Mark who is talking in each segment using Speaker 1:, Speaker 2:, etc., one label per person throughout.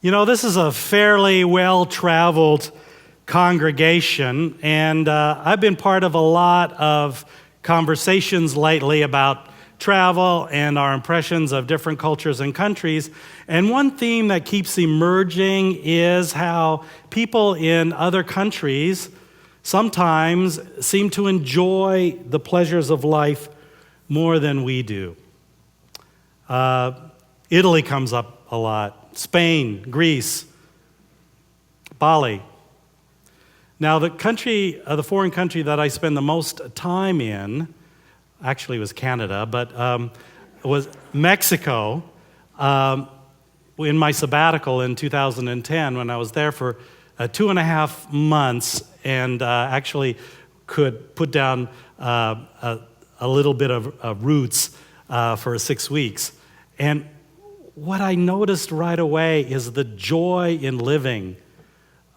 Speaker 1: You know, this is a fairly well-traveled congregation, and I've been part of a lot of conversations lately about travel and our impressions of different cultures and countries. And one theme that keeps emerging is how people in other countries sometimes seem to enjoy the pleasures of life more than we do. Italy comes up a lot. Spain, Greece, Bali. Now, the foreign country that I spend the most time in, actually it was Canada, but was Mexico. In my sabbatical in 2010, when I was there for 2.5 months, and actually could put down a little bit of roots for 6 weeks. And what I noticed right away is the joy in living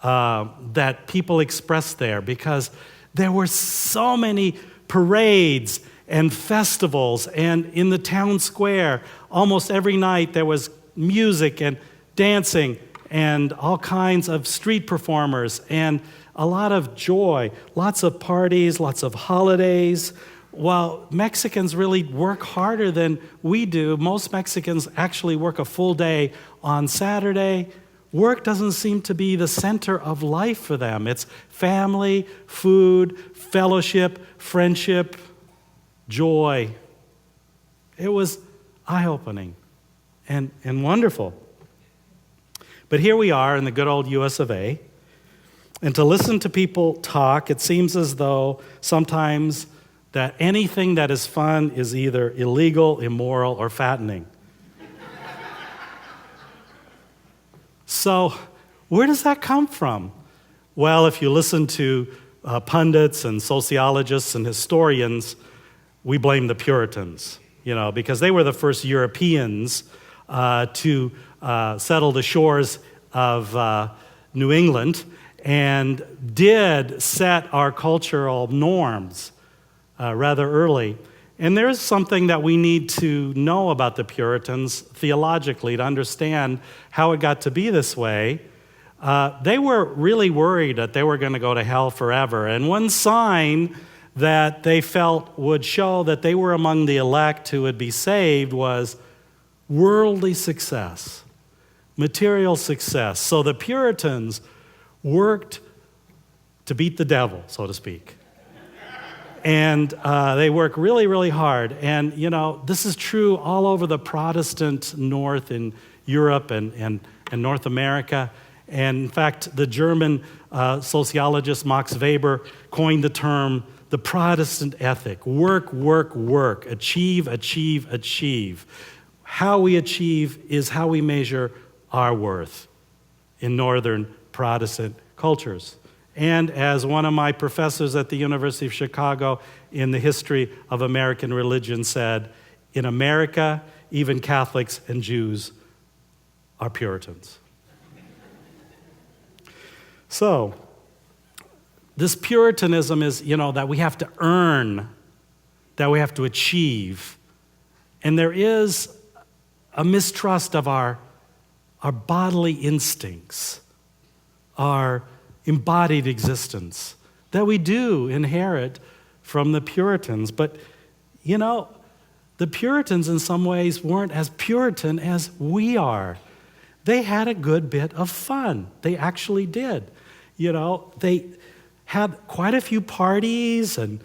Speaker 1: that people expressed there, because there were so many parades and festivals, and in the town square, almost every night there was music and dancing and all kinds of street performers and a lot of joy, lots of parties, lots of holidays. While Mexicans really work harder than we do, most Mexicans actually work a full day on Saturday. Work doesn't seem to be the center of life for them. It's family, food, fellowship, friendship, joy. It was eye-opening and wonderful. But here we are in the good old US of A, and to listen to people talk, it seems as though sometimes that anything that is fun is either illegal, immoral, or fattening. So, where does that come from? Well, if you listen to pundits and sociologists and historians, we blame the Puritans, because they were the first Europeans to settle the shores of New England and did set our cultural norms rather early. And there's something that we need to know about the Puritans theologically to understand how it got to be this way. They were really worried that they were going to go to hell forever. And one sign that they felt would show that they were among the elect who would be saved was worldly success, material success. So the Puritans worked to beat the devil, so to speak. And they work really, really hard. And, this is true all over the Protestant North in Europe and North America. And in fact, the German sociologist Max Weber coined the term the Protestant ethic. Work, work, work. Achieve, achieve, achieve. How we achieve is how we measure our worth in Northern Protestant cultures. And as one of my professors at the University of Chicago in the history of American religion said, in America, even Catholics and Jews are Puritans. So, this Puritanism is, that we have to earn, that we have to achieve. And there is a mistrust of our bodily instincts, our embodied existence that we do inherit from the Puritans. But, the Puritans in some ways weren't as Puritan as we are. They had a good bit of fun. They actually did. They had quite a few parties and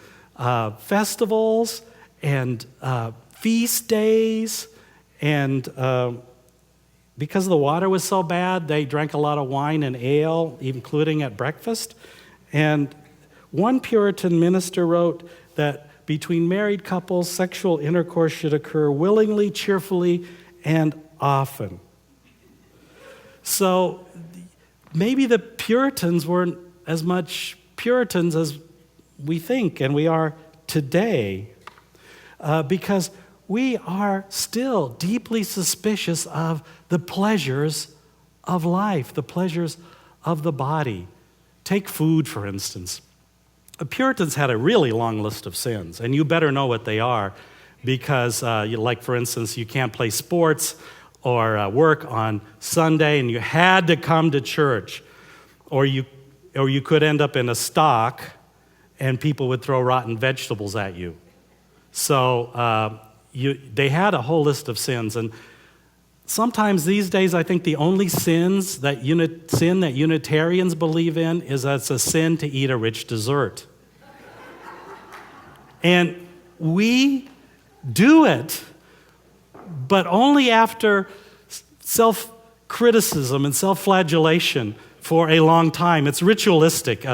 Speaker 1: festivals and feast days, and because the water was so bad, they drank a lot of wine and ale, including at breakfast. And one Puritan minister wrote that between married couples, sexual intercourse should occur willingly, cheerfully, and often. So maybe the Puritans weren't as much Puritans as we think and we are today, because we are still deeply suspicious of the pleasures of life, the pleasures of the body. Take food, for instance. The Puritans had a really long list of sins, and you better know what they are, because, for instance, you can't play sports or work on Sunday, and you had to come to church, or you could end up in a stock, and people would throw rotten vegetables at you. So they had a whole list of sins, and sometimes these days I think the only sin that Unitarians believe in is that it's a sin to eat a rich dessert. And we do it, but only after self-criticism and self-flagellation for a long time. It's ritualistic.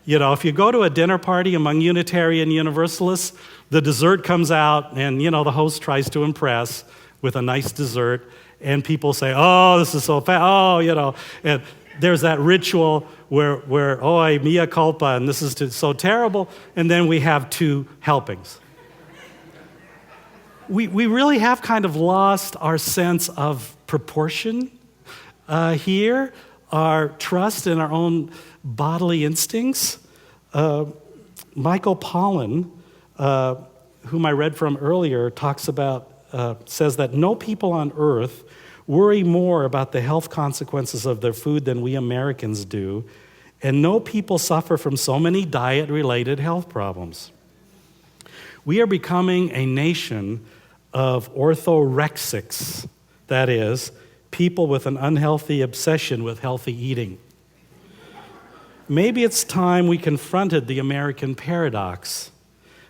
Speaker 1: If you go to a dinner party among Unitarian Universalists, the dessert comes out, and the host tries to impress with a nice dessert, and people say, "Oh, this is so fat." Oh, and there's that ritual where "Oh, mea culpa," and this is so terrible, and then we have 2 helpings. We really have kind of lost our sense of proportion here, our trust in our own bodily instincts. Michael Pollan, whom I read from earlier, says that no people on earth worry more about the health consequences of their food than we Americans do, and no people suffer from so many diet-related health problems. We are becoming a nation of orthorexics, that is, people with an unhealthy obsession with healthy eating. Maybe it's time we confronted the American paradox,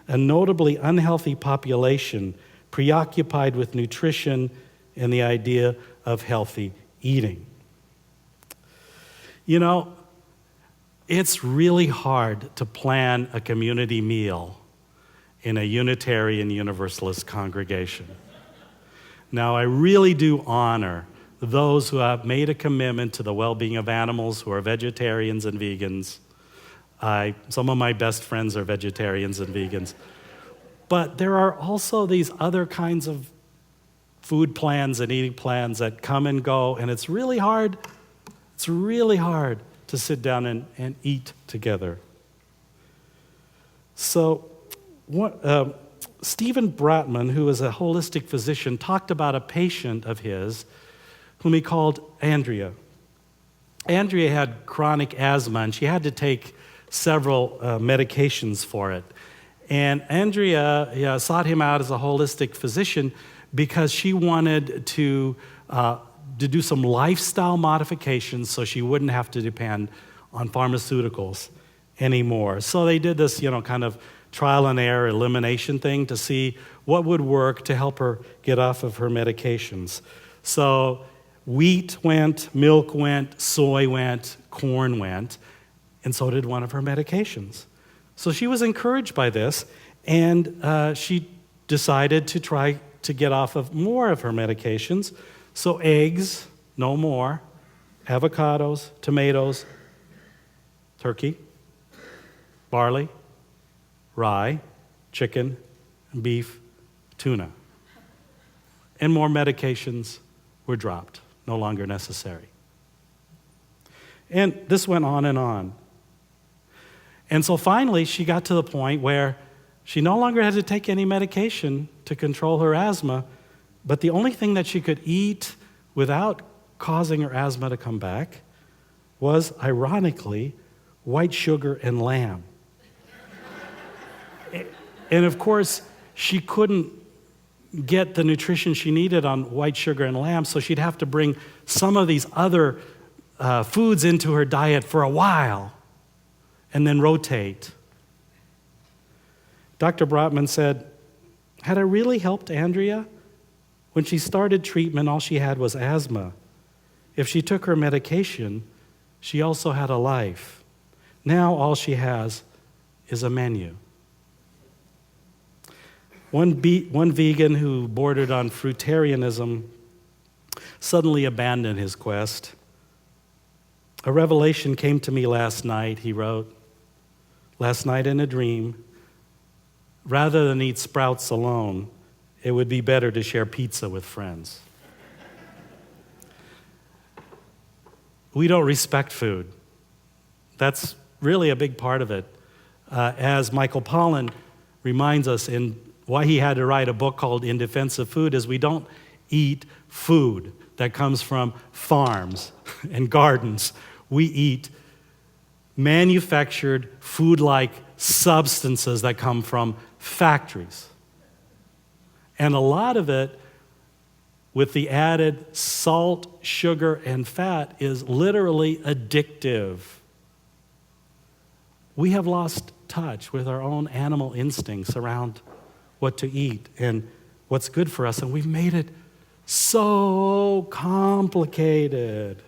Speaker 1: a notably unhealthy population preoccupied with nutrition and the idea of healthy eating. It's really hard to plan a community meal in a Unitarian Universalist congregation. Now, I really do honor those who have made a commitment to the well-being of animals, who are vegetarians and vegans. Some of my best friends are vegetarians and vegans. But there are also these other kinds of food plans and eating plans that come and go, and it's really hard to sit down and eat together. So, Stephen Bratman, who is a holistic physician, talked about a patient of his whom he called Andrea. Andrea had chronic asthma, and she had to take several medications for it. And Andrea sought him out as a holistic physician because she wanted to do some lifestyle modifications so she wouldn't have to depend on pharmaceuticals anymore. So they did this, kind of trial and error elimination thing to see what would work to help her get off of her medications. So wheat went, milk went, soy went, corn went, and so did one of her medications. So she was encouraged by this, and she decided to try to get off of more of her medications. So eggs, no more, avocados, tomatoes, turkey, barley, rye, chicken, beef, tuna. And more medications were dropped, no longer necessary. And this went on and on. And so finally, she got to the point where she no longer had to take any medication to control her asthma, but the only thing that she could eat without causing her asthma to come back was, ironically, white sugar and lamb. And of course, she couldn't get the nutrition she needed on white sugar and lamb, so she'd have to bring some of these other foods into her diet for a while and then rotate. Dr. Brotman said, "Had I really helped Andrea? When she started treatment, all she had was asthma. If she took her medication, she also had a life. Now all she has is a menu." One vegan who bordered on fruitarianism suddenly abandoned his quest. "A revelation came to me last night," he wrote. "Last night in a dream. Rather than eat sprouts alone, it would be better to share pizza with friends." We don't respect food. That's really a big part of it. As Michael Pollan reminds us in why he had to write a book called In Defense of Food, is we don't eat food. that comes from farms and gardens. We eat manufactured food-like substances that come from factories. And a lot of it, with the added salt, sugar, and fat, is literally addictive. We have lost touch with our own animal instincts around what to eat and what's good for us, and we've made it so complicated.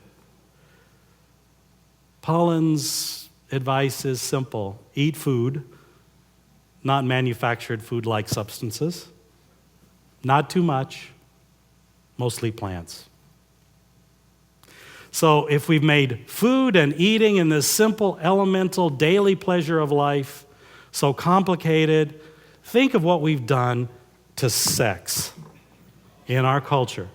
Speaker 1: Pollen's advice is simple: eat food, not manufactured food-like substances, not too much, mostly plants. So if we've made food and eating and this simple, elemental, daily pleasure of life so complicated, think of what we've done to sex in our culture.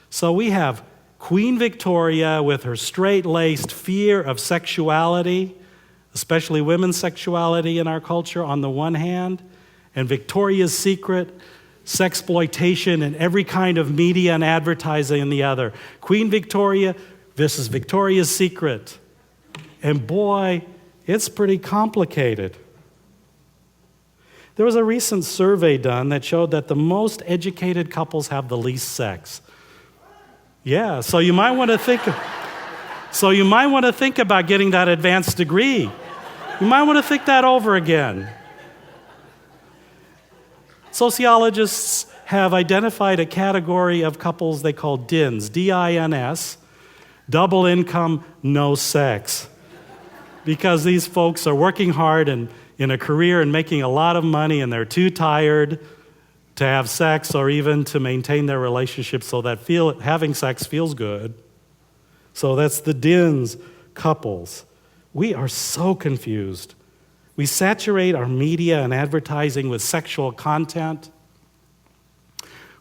Speaker 1: So we have Queen Victoria with her straight-laced fear of sexuality, especially women's sexuality in our culture on the one hand, and Victoria's Secret, sexploitation in every kind of media and advertising on the other. Queen Victoria versus Victoria's Secret. And boy, it's pretty complicated. There was a recent survey done that showed that the most educated couples have the least sex. Yeah, so you might want to think about getting that advanced degree. You might want to think that over again. Sociologists have identified a category of couples they call DINS, D-I-N-S, double income, no sex. Because these folks are working hard and in a career and making a lot of money, and they're too tired to have sex or even to maintain their relationship so that having sex feels good. So that's the DINS couples. We are so confused. We saturate our media and advertising with sexual content,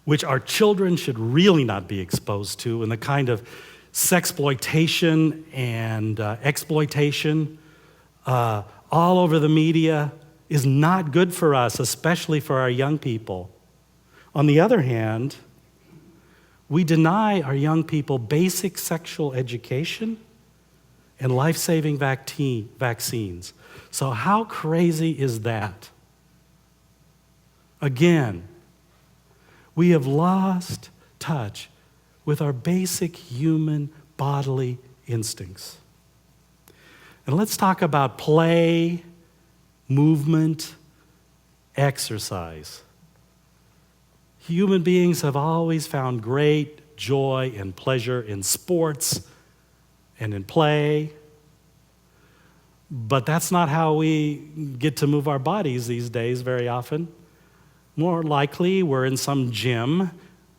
Speaker 1: which our children should really not be exposed to, and the kind of sexploitation and exploitation all over the media is not good for us, especially for our young people. On the other hand, we deny our young people basic sexual education and life-saving vaccines. So how crazy is that? Again, we have lost touch with our basic human bodily instincts. And let's talk about play, movement, exercise. Human beings have always found great joy and pleasure in sports and in play. But that's not how we get to move our bodies these days very often. More likely, we're in some gym,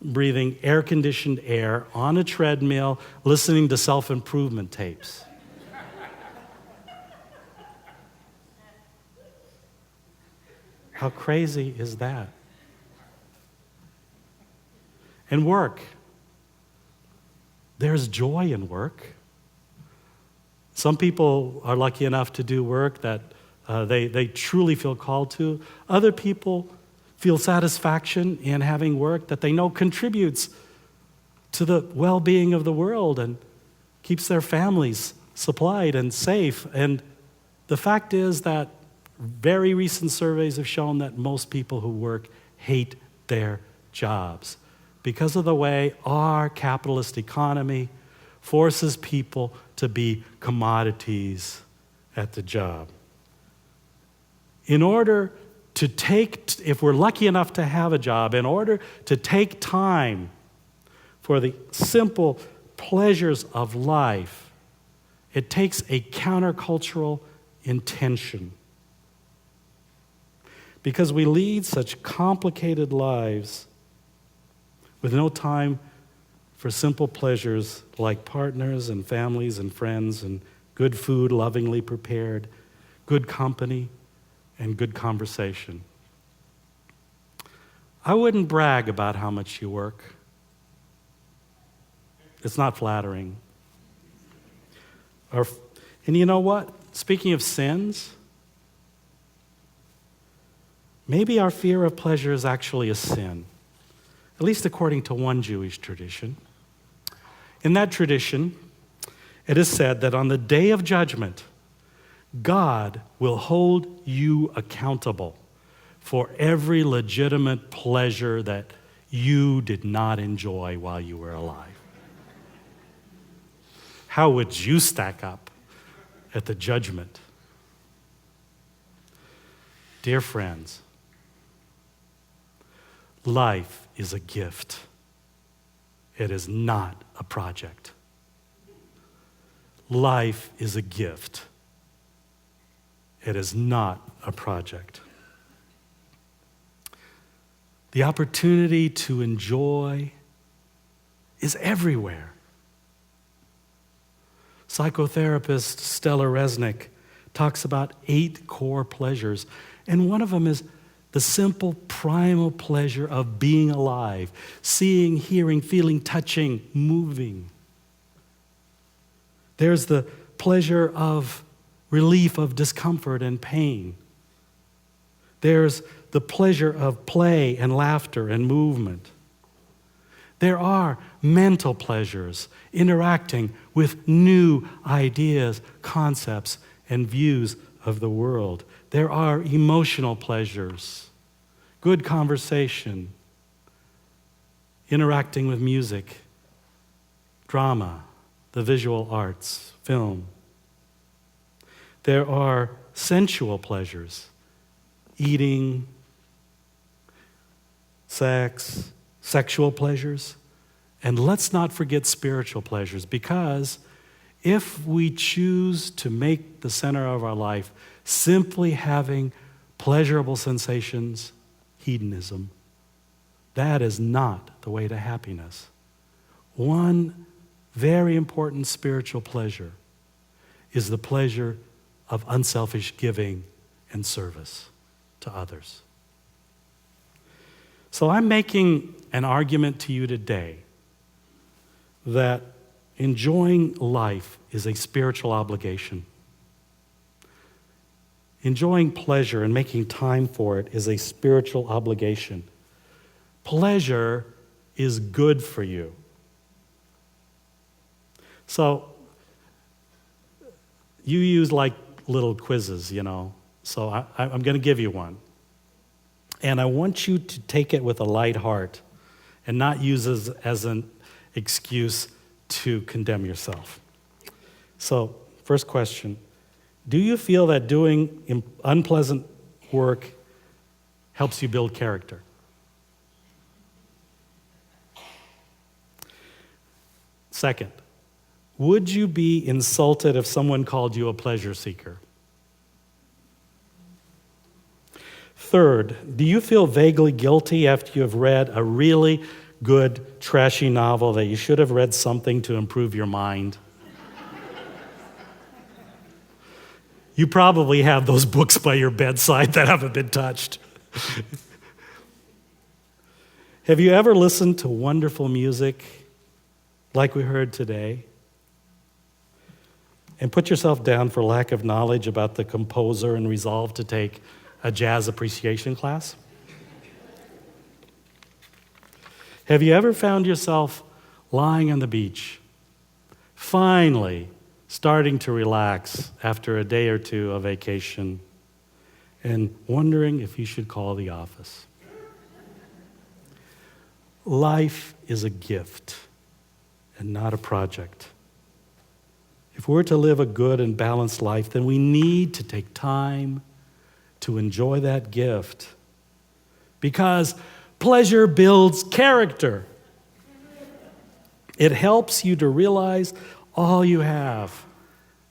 Speaker 1: breathing air-conditioned air on a treadmill, listening to self-improvement tapes. How crazy is that? And work. There's joy in work. Some people are lucky enough to do work that they truly feel called to. Other people feel satisfaction in having work that they know contributes to the well-being of the world and keeps their families supplied and safe. And the fact is that very recent surveys have shown that most people who work hate their jobs because of the way our capitalist economy forces people to be commodities at the job. In order to if we're lucky enough to have a job, in order to take time for the simple pleasures of life, it takes a countercultural intention. Because we lead such complicated lives with no time for simple pleasures like partners and families and friends and good food lovingly prepared, good company, and good conversation. I wouldn't brag about how much you work. It's not flattering. And you know what? Speaking of sins, maybe our fear of pleasure is actually a sin, at least according to one Jewish tradition. In that tradition, it is said that on the day of judgment, God will hold you accountable for every legitimate pleasure that you did not enjoy while you were alive. How would you stack up at the judgment? Dear friends, life is a gift. It is not a project. Life is a gift. It is not a project. The opportunity to enjoy is everywhere. Psychotherapist Stella Resnick talks about 8 core pleasures, and one of them is the simple primal pleasure of being alive, seeing, hearing, feeling, touching, moving. There's the pleasure of relief of discomfort and pain. There's the pleasure of play and laughter and movement. There are mental pleasures, interacting with new ideas, concepts, and views of the world. There are emotional pleasures, good conversation, interacting with music, drama, the visual arts, film. There are sensual pleasures, eating, sex, sexual pleasures, and let's not forget spiritual pleasures, because if we choose to make the center of our life simply having pleasurable sensations, hedonism, that is not the way to happiness. One very important spiritual pleasure is the pleasure of unselfish giving and service to others. So I'm making an argument to you today that enjoying life is a spiritual obligation. Enjoying pleasure and making time for it is a spiritual obligation. Pleasure is good for you. So you use like little quizzes, So I'm going to give you one. And I want you to take it with a light heart and not use it as an excuse to condemn yourself. So, first question, do you feel that doing unpleasant work helps you build character? Second, would you be insulted if someone called you a pleasure seeker? Third, do you feel vaguely guilty after you have read a really good, trashy novel that you should have read something to improve your mind? You probably have those books by your bedside that haven't been touched. Have you ever listened to wonderful music like we heard today and put yourself down for lack of knowledge about the composer and resolved to take a jazz appreciation class? Have you ever found yourself lying on the beach, finally starting to relax after a day or two of vacation, and wondering if you should call the office? Life is a gift and not a project. If we're to live a good and balanced life, then we need to take time to enjoy that gift, because pleasure builds character. It helps you to realize all you have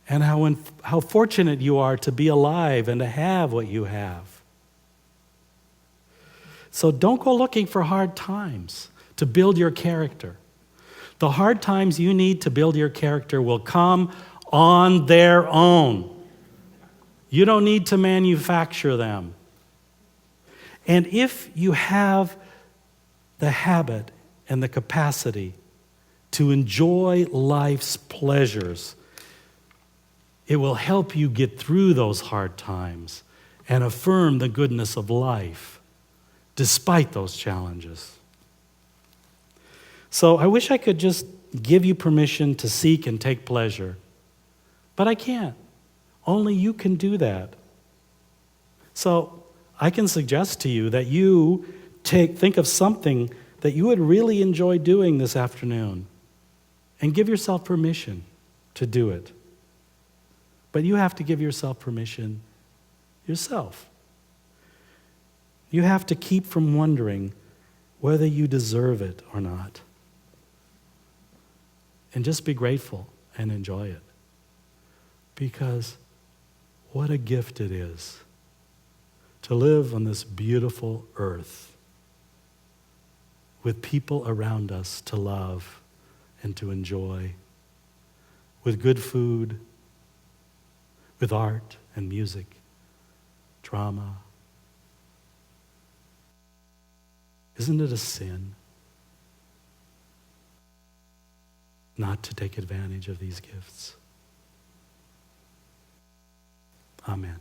Speaker 1: and how fortunate you are to be alive and to have what you have. So don't go looking for hard times to build your character. The hard times you need to build your character will come on their own. You don't need to manufacture them. And if you have the habit and the capacity to enjoy life's pleasures, it will help you get through those hard times and affirm the goodness of life despite those challenges. So I wish I could just give you permission to seek and take pleasure. But I can't. Only you can do that. So I can suggest to you that you think of something that you would really enjoy doing this afternoon and give yourself permission to do it. But you have to give yourself permission yourself. You have to keep from wondering whether you deserve it or not. And just be grateful and enjoy it. Because what a gift it is to live on this beautiful earth with people around us to love and to enjoy, with good food, with art and music, drama. Isn't it a sin not to take advantage of these gifts? Amen.